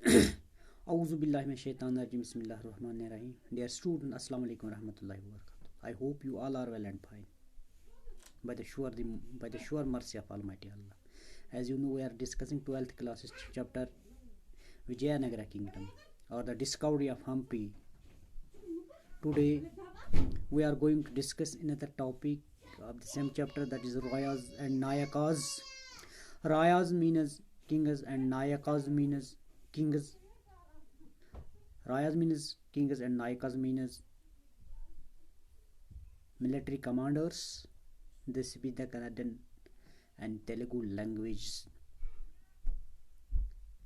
Auzubillahiminash-shaytanir-rajim. Bismillahir-rahmanir-rahim. Dear students, Assalamu alaikum warahmatullahi wabarakatuh. I hope you all are well and fine by the sure mercy of Almighty Allah. As you know, we are discussing 12th class chapter Vijayanagara Kingdom or the discovery of Hampi. Today we are going to discuss another topic of the same chapter, that is Rayas and Nayakas. Rayas means kings and Nayakas means kings. Rayas means kings and Nayakas means military commanders. They speak the Kannada and Telugu language.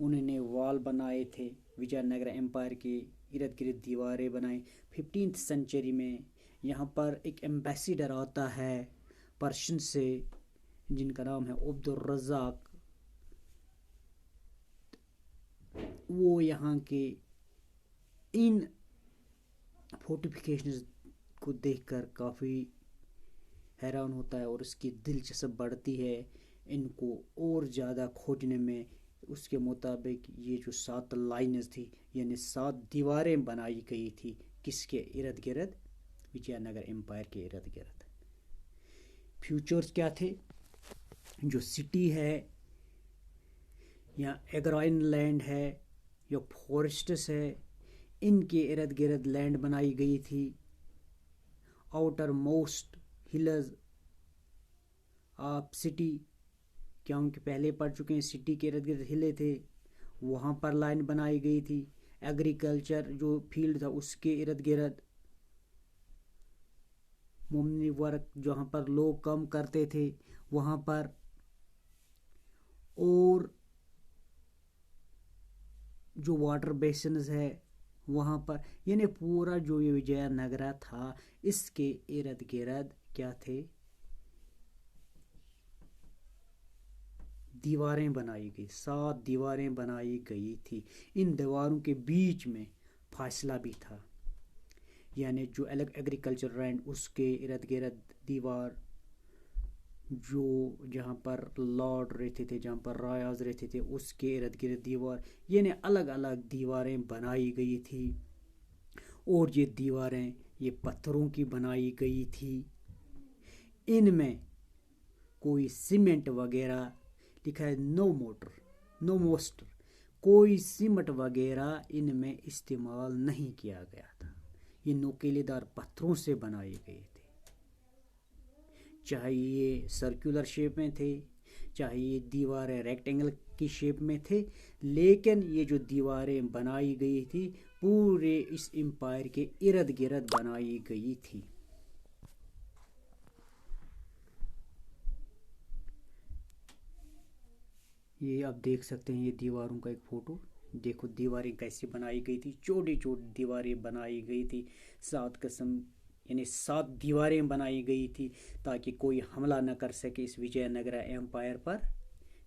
انہوں نے وال بنائے تھے وجے Nagar umpire کے ارد گرد دیواریں بنائیں. 15th سینچری میں یہاں پر ایک ایمبیسیڈر آتا ہے پرشین سے جن کا نام ہے عبد الرزاق. وہ یہاں کے ان فورٹیفیکیشنز کو دیکھ کر کافی حیران ہوتا ہے اور اس کی دلچسپ بڑھتی ہے ان کو اور زیادہ کھوجنے میں. اس کے مطابق یہ جو 7 لائنز تھی یعنی 7 دیواریں بنائی گئی تھی کس کے ارد گرد؟ وجے نگر امپائر کے ارد گرد. فیوچرز کیا تھے؟ جو سٹی ہے یا ایگرائن لینڈ ہے یا فورسٹس ہے ان کے ارد گرد لینڈ بنائی گئی تھی. Outer most Hills of city, کیونکہ پہلے پڑھ چکے ہیں سٹی کے ارد گرد ہلے تھے وہاں پر لائن بنائی گئی تھی. ایگریکلچر جو فیلڈ تھا اس کے ارد گرد ممنی ورک جہاں پر لوگ کام کرتے تھے وہاں پر، اور جو واٹر بیسنز ہے وہاں پر، یعنی پورا جو یہ وجے نگرہ تھا اس کے ارد گرد کیا تھے؟ دیواریں بنائی گئی. 7 دیواریں بنائی گئی تھی. ان دیواروں کے بیچ میں فاصلہ بھی تھا، یعنی جو ایگریکلچر لینڈ اس کے ارد گرد دیوار، جو جہاں پر لارڈ رہتے تھے جہاں پر رایاز رہتے تھے اس کے ارد گرد دیوار، یعنی الگ الگ دیواریں بنائی گئی تھی. اور یہ دیواریں یہ پتھروں کی بنائی گئی تھی. ان میں کوئی سیمنٹ وغیرہ لکھا ہے نو موسٹر، کوئی سیمنٹ وغیرہ ان میں استعمال نہیں کیا گیا تھا. یہ نوکیلے دار پتھروں سے بنائے گئے تھے، چاہے یہ سرکولر شیپ میں تھے چاہے یہ دیواریں ریکٹینگل کی شیپ میں تھے، لیکن یہ جو دیواریں بنائی گئی تھی پورے اس امپائر کے ارد گرد بنائی گئی تھی. یہ آپ دیکھ سکتے ہیں یہ دیواروں کا ایک فوٹو. دیکھو دیواریں کیسے بنائی گئی تھی، چھوٹی چھوٹی دیواریں بنائی گئی تھی. 7 قسم یعنی 7 دیواریں بنائی گئی تھی تاکہ کوئی حملہ نہ کر سکے اس وجے نگرہ امپائر پر.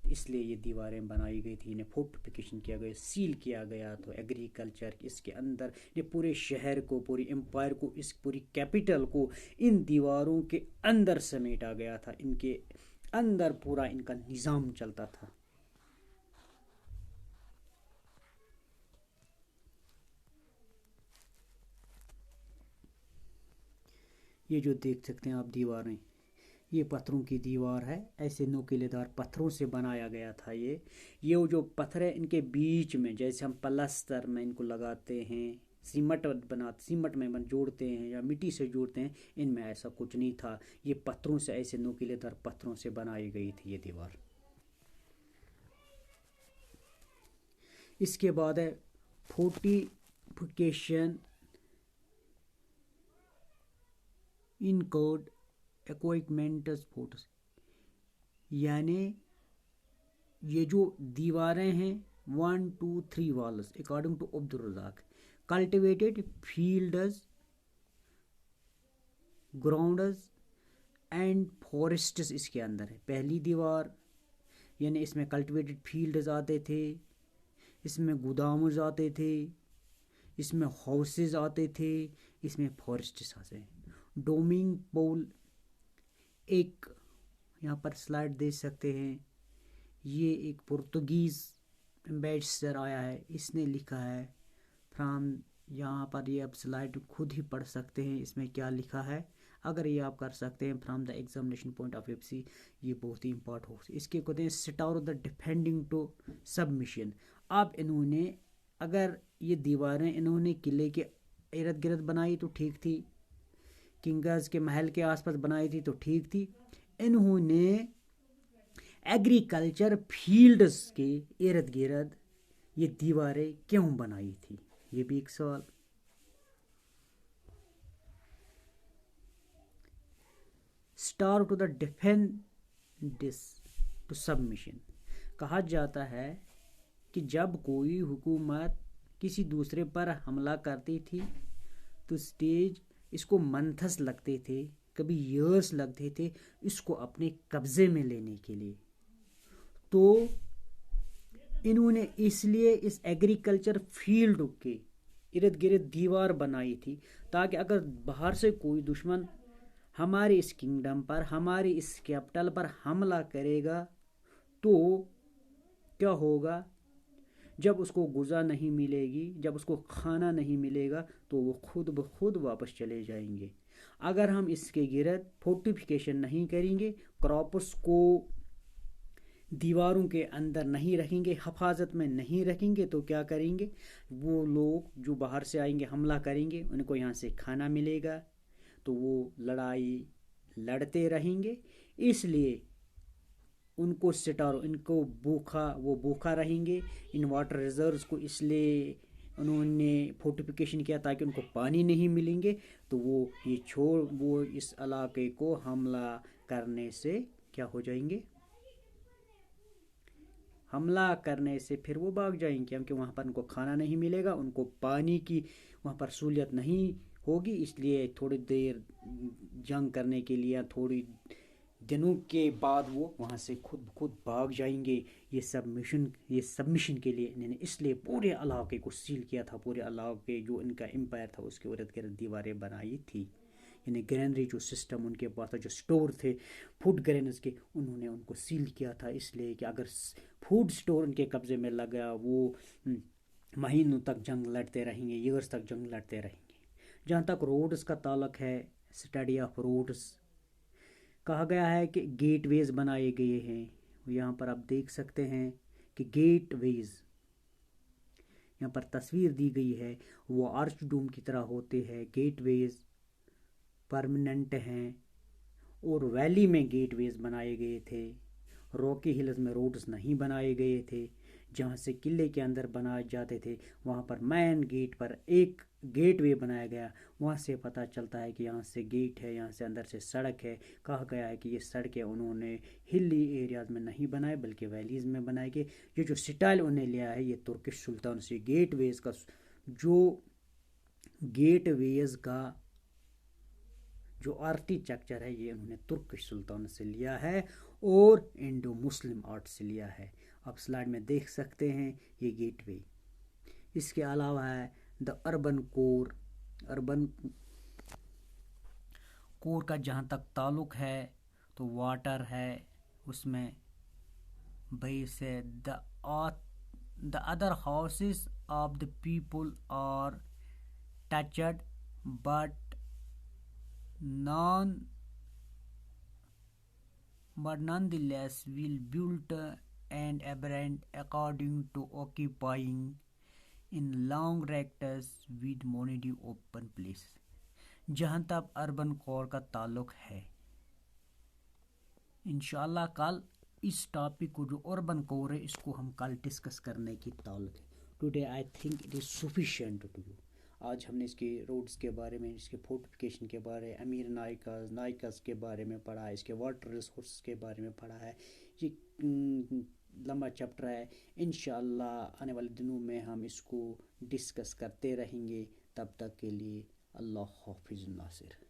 اس لیے یہ دیواریں بنائی گئی تھی. انہیں فورٹیفیکیشن کیا گیا، سیل کیا گیا. تو ایگریکلچر اس کے اندر یہ پورے شہر کو، پوری امپائر کو، اس پوری کیپٹل کو ان دیواروں کے اندر سمیٹا گیا تھا. ان کے اندر پورا ان کا نظام چلتا تھا. یہ جو دیکھ سکتے ہیں آپ دیواریں، یہ پتھروں کی دیوار ہے. ایسے نوکیلے دار پتھروں سے بنایا گیا تھا. یہ جو پتھر ہے ان کے بیچ میں جیسے ہم پلستر میں ان کو لگاتے ہیں، سیمٹ میں جوڑتے ہیں یا مٹی سے جوڑتے ہیں، ان میں ایسا کچھ نہیں تھا. یہ پتھروں سے، ایسے نوکیلے دار پتھروں سے بنائی گئی تھی یہ دیوار. اس کے بعد ہے فورٹیفیکیشن انکورڈ ایکوائپمنٹس فورٹس، یعنی یہ جو دیواریں ہیں 1 2 3 walls according to Abdul Razzaq, cultivated fields, grounds and فورسٹس اس کے اندر ہے. پہلی دیوار یعنی اس میں کلٹیویٹڈ فیلڈز آتے تھے، اس میں گودامز آتے تھے، اس میں ہاؤسز آتے تھے، اس میں فورسٹس آتے ہیں. ڈومنگ پول ایک یہاں پر سلائڈ دیکھ سکتے ہیں. یہ ایک پرتگیز ایمبیسڈر آیا ہے، اس نے لکھا ہے فرام، یہاں پر یہ آپ سلائڈ خود ہی پڑھ سکتے ہیں اس میں کیا لکھا ہے. اگر یہ آپ کر سکتے ہیں from the examination point of view, یہ بہت ہی امپورٹ ہو. اس کے کہتے ہیں star the defending to submission. اب انہوں نے اگر یہ دیواریں انہوں نے قلعے کے ارد گرد بنائی تو ٹھیک تھی، کنگز کے محل کے آس پاس بنائی تھی تو ٹھیک تھی. انہوں نے ایگریکلچر فیلڈز کے ارد گرد یہ دیواریں کیوں بنائی تھی؟ یہ بھی ایک سوال. Star to the defence to submission کہا جاتا ہے کہ جب کوئی حکومت کسی دوسرے پر حملہ کرتی تھی تو اسٹیج اس کو منتھس لگتے تھے، کبھی ایئرس لگتے تھے اس کو اپنے قبضے میں لینے کے لیے. تو انہوں نے اس لیے اس ایگریکلچر فیلڈ کے ارد گرد دیوار بنائی تھی تاکہ اگر باہر سے کوئی دشمن ہمارے اس کنگڈم پر، ہمارے اس کیپٹل پر حملہ کرے گا تو کیا ہوگا، جب اس کو غذا نہیں ملے گی، جب اس کو کھانا نہیں ملے گا تو وہ خود بخود واپس چلے جائیں گے. اگر ہم اس کے گرد فورٹیفیکیشن نہیں کریں گے، کراپس کو دیواروں کے اندر نہیں رکھیں گے، حفاظت میں نہیں رکھیں گے، تو کیا کریں گے وہ لوگ جو باہر سے آئیں گے حملہ کریں گے، ان کو یہاں سے کھانا ملے گا تو وہ لڑائی لڑتے رہیں گے. اس لیے ان کو بھوکا رہیں گے. ان واٹر ریزروز کو اس لیے انہوں نے فورٹیفیکیشن کیا تاکہ ان کو پانی نہیں ملیں گے، تو وہ اس علاقے کو حملہ کرنے سے کیا ہو جائیں گے، حملہ کرنے سے پھر وہ بھاگ جائیں گے، کیونکہ وہاں پر ان کو کھانا نہیں ملے گا، ان کو پانی کی وہاں پر سہولت نہیں ہوگی. اس لیے تھوڑی دیر جنگ کرنے کے لیے تھوڑی دنوں کے بعد وہ وہاں سے خود بھاگ جائیں گے. یہ سبمیشن کے لیے انہوں نے اس لیے پورے علاقے کو سیل کیا تھا، پورے علاقے جو ان کا امپائر تھا اس کے ارد گرد دیواریں بنائی تھی. یعنی گرینری جو سسٹم ان کے پاس تھا، جو سٹور تھے فوڈ گرینز کے، انہوں نے ان کو سیل کیا تھا اس لیے کہ اگر فوڈ سٹور ان کے قبضے میں لگا وہ مہینوں تک جنگ لڑتے رہیں گے، ایئرس تک جنگ لڑتے رہیں گے. جہاں تک روڈز کا تعلق ہے، اسٹڈی آف روڈز، کہا گیا ہے کہ گیٹ ویز بنائے گئے ہیں. یہاں پر آپ دیکھ سکتے ہیں کہ گیٹ ویز یہاں پر تصویر دی گئی ہے، وہ آرچ ڈوم کی طرح ہوتے ہیں. گیٹ ویز پرماننٹ ہیں اور ویلی میں گیٹ ویز بنائے گئے تھے. راکی ہلز میں روڈز نہیں بنائے گئے تھے. جہاں سے قلعے کے اندر بنائے جاتے تھے وہاں پر مین گیٹ پر ایک گیٹ وے بنایا گیا. وہاں سے پتہ چلتا ہے کہ یہاں سے گیٹ ہے، یہاں سے اندر سے سڑک ہے. کہا گیا ہے کہ یہ سڑکیں انہوں نے ہلی ایریاز میں نہیں بنائے بلکہ ویلیز میں بنائے گئے. یہ جو سٹائل انہیں لیا ہے یہ ترکش سلطان سے گیٹ ویز کا، جو گیٹ ویز کا جو آرکیٹیکچر ہے یہ انہوں نے ترکش سلطان سے لیا ہے اور انڈو مسلم آرٹ سے لیا ہے. آپ سلائڈ میں دیکھ سکتے ہیں یہ گیٹ وے. اس کے علاوہ ہے دا اربن کور کا جہاں تک تعلق ہے تو واٹر ہے اس میں بیس ہے. The other houses of the people are touched but nonetheless will built and abandoned according to occupying in long rectors with monody open place. جہاں تک اربن کور کا تعلق ہے، انشاءاللہ کل اس ٹاپک کو جو اربن کور ہے اس کو ہم کل ڈسکس کرنے کی تعلق ہے. Today I think it is sufficient to you. آج ہم نے اس کے روڈز کے بارے میں، اس کے فورٹیفیکیشن کے بارے، امیر نائکاز کے بارے میں پڑھا ہے، اس کے واٹر ریسورس کے بارے میں پڑھا ہے. یہ لمبا چیپٹر ہے. انشاءاللہ آنے والے دنوں میں ہم اس کو ڈسکس کرتے رہیں گے. تب تک کے لیے اللہ حافظ. ناصر.